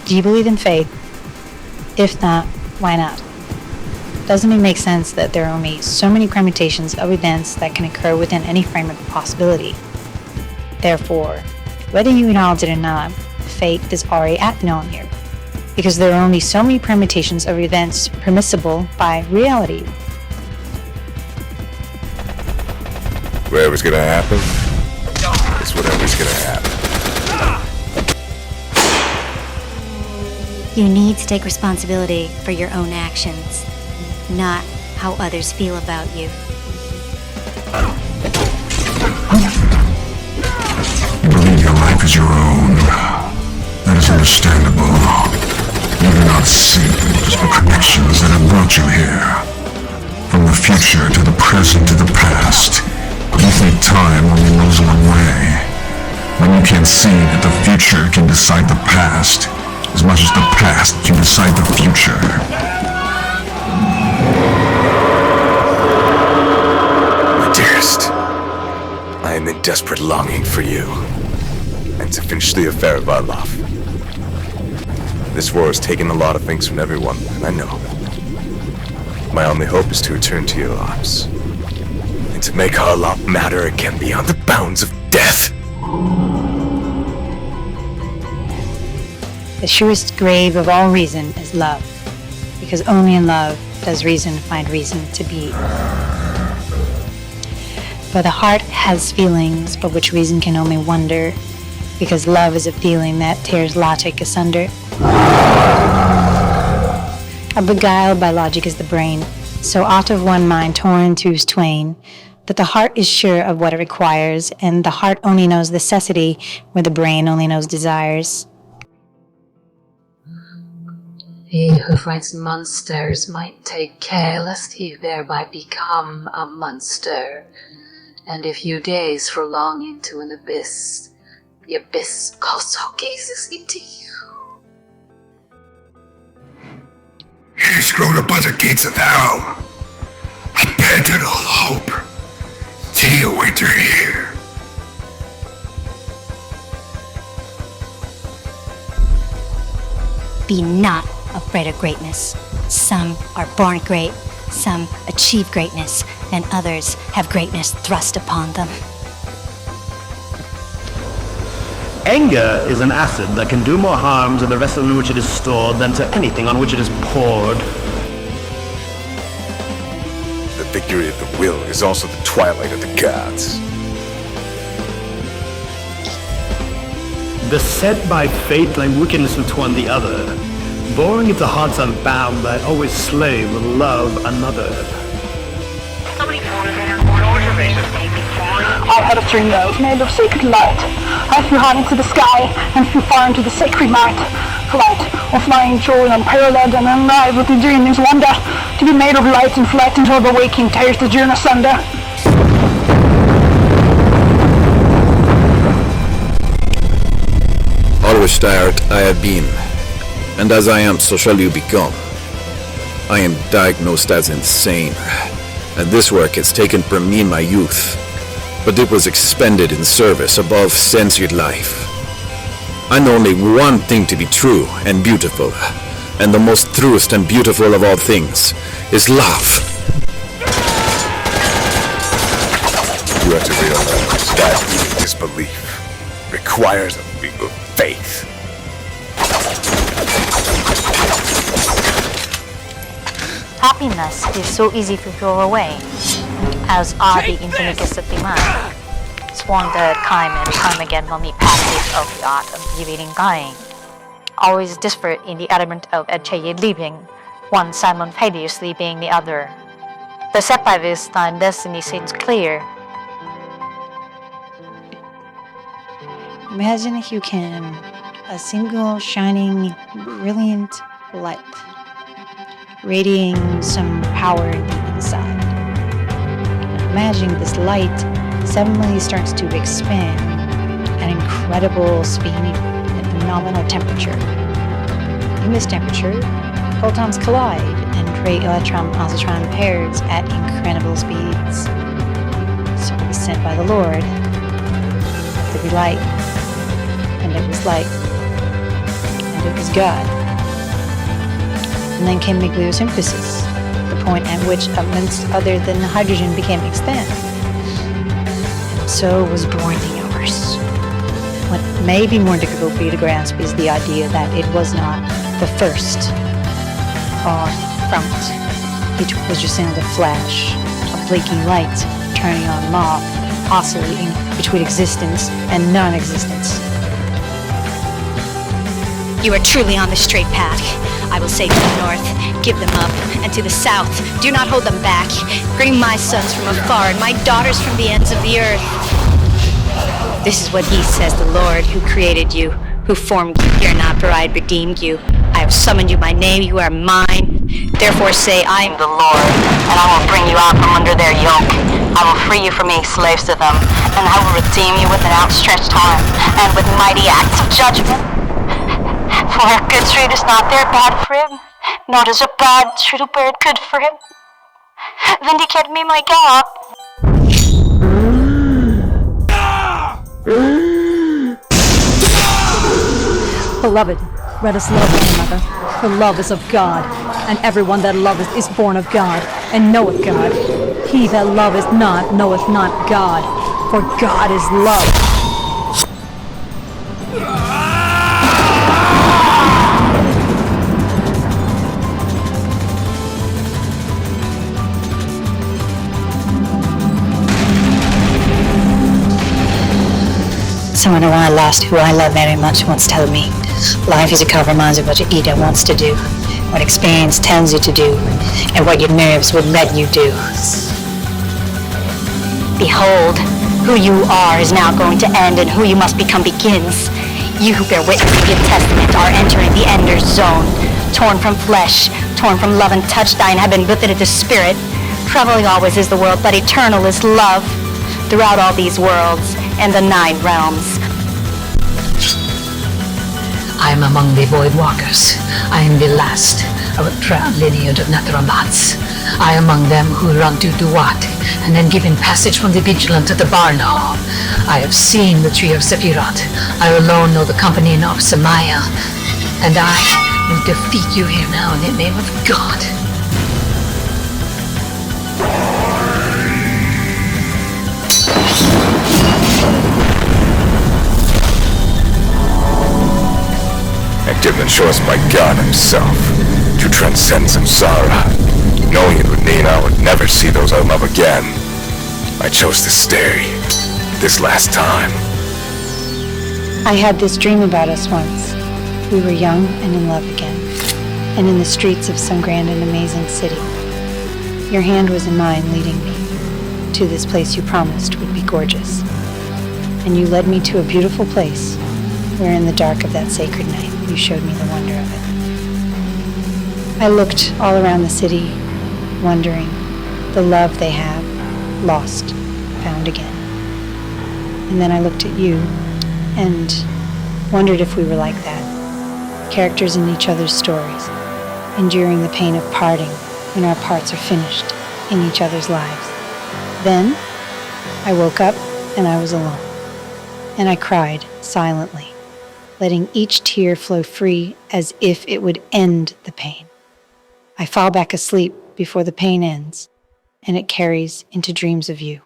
Do you believe in faith? If not, why not? Doesn't it make sense that there are only so many permutations of events that can occur within any frame of possibility? Therefore, whether you acknowledge it or not, fate is already acting on you, because there are only so many permutations of events permissible by reality. Whatever's gonna happen is whatever's gonna happen. You need to take responsibility for your own actions, not how others feel about you. You believe your life is your own. That is understandable. You do not see the connections that have brought you here. From the future to the present to the past, you think time only moves one way. When you can see that the future can decide the past, as much as the past can decide the future. My dearest, I am in desperate longing for you, and to finish the affair of our love. This war has taken a lot of things from everyone, and I know. My only hope is to return to your arms, and to make our love matter again beyond the bounds of death. The surest grave of all reason is love, because only in love does reason find reason to be. For the heart has feelings for which reason can only wonder, because love is a feeling that tears logic asunder. Beguiled by logic is the brain, so out of one mind torn twos twain, that the heart is sure of what it requires, and the heart only knows necessity where the brain only knows desires. He who fights monsters might take care lest he thereby become a monster, and if you gaze for long into an abyss, the abyss also gazes into you. It has grown upon the gates of hell. Abandon all hope. See a winter here. Be not afraid of greatness. Some are born great, some achieve greatness, and others have greatness thrust upon them. Anger is an acid that can do more harm to the vessel in which it is stored than to anything on which it is poured. The victory of the will is also the twilight of the gods. Beset by fate like wickedness with one the other, boring into hearts unbound that always slave with love another. I had a dream that was made of sacred light. I flew high into the sky and flew far into the sacred night. Flight of flying joy unparalleled and alive with the dreaming's wonder. To be made of light and flight until the waking tears the journey asunder. Always tired I have been, and as I am, so shall you become. I am diagnosed as insane, and this work has taken from me my youth, but it was expended in service above sentient life. I know only one thing to be true and beautiful, and the most truest and beautiful of all things is love. You have to realize that even disbelief requires a leap of faith. Happiness is so easy to throw away, as are the infinite gifts of demand, squandered time and time again on the passage of the art of giving and dying, always disparate in the element of achieving living, one simultaneously being the other. Beset by this, thine destiny seems clear. Imagine if you can, a single shining, brilliant light, radiating some power deep inside. Imagine this light suddenly starts to expand at incredible speed and phenomenal temperature. In this temperature, photons collide and create electron-positron pairs at incredible speeds. So it was sent by the Lord. Let there be light. And it was light. And that it was God. And then came nucleosynthesis, the point at which elements other than hydrogen became extant. And so was born the universe. What may be more difficult for you to grasp is the idea that it was not the first, far from it. It was just another flash, a blinking light, turning on and off, oscillating between existence and non-existence. You are truly on the straight path. I will say to the north, give them up, and to the south, do not hold them back. Bring my sons from afar and my daughters from the ends of the earth. This is what he says, the Lord who created you, who formed you. Fear not, for I have redeemed you. I have summoned you by name, you are mine. Therefore say, I am the Lord, and I will bring you out from under their yoke. I will free you from being slaves to them, and I will redeem you with an outstretched arm, and with mighty acts of judgment. For a good tree does not bear bad for him, nor does a bad tree bear good for him. Vindicate me, my God. Beloved, let us love one another, for love is of God, and everyone that loveth is born of God, and knoweth God. He that loveth not knoweth not God, for God is love. Someone who I lost, who I love very much, once told me, life is a compromise of what your ego wants to do, what experience tells you to do, and what your nerves would let you do. Behold, who you are is now going to end, and who you must become begins. You who bear witness to the Testament are entering the Ender's zone. Torn from flesh, torn from love and touch, thine have been lifted into spirit. Troubling always is the world, but eternal is love. Throughout all these worlds and the 9 realms. I am among the void walkers. I am the last of a proud lineage of Netherlands. I am among them who run to Duat, and then given passage from the vigilant to the Barno. I have seen the tree of Sephiroth. I alone know the company of Samaya, and I will defeat you here now in the name of God. And given choice by God himself to transcend samsara, knowing it would mean I would never see those I love again, I chose to stay this last time. I had this dream about us once. We were young and in love again, and in the streets of some grand and amazing city. Your hand was in mine, leading me to this place you promised would be gorgeous. And you led me to a beautiful place, where in the dark of that sacred night, you showed me the wonder of it. I looked all around the city, wondering, the love they have, lost, found again. And then I looked at you, and wondered if we were like that, characters in each other's stories, enduring the pain of parting when our parts are finished in each other's lives. Then, I woke up and I was alone, and I cried silently, letting each tear flow free as if it would end the pain. I fall back asleep before the pain ends, and it carries into dreams of you.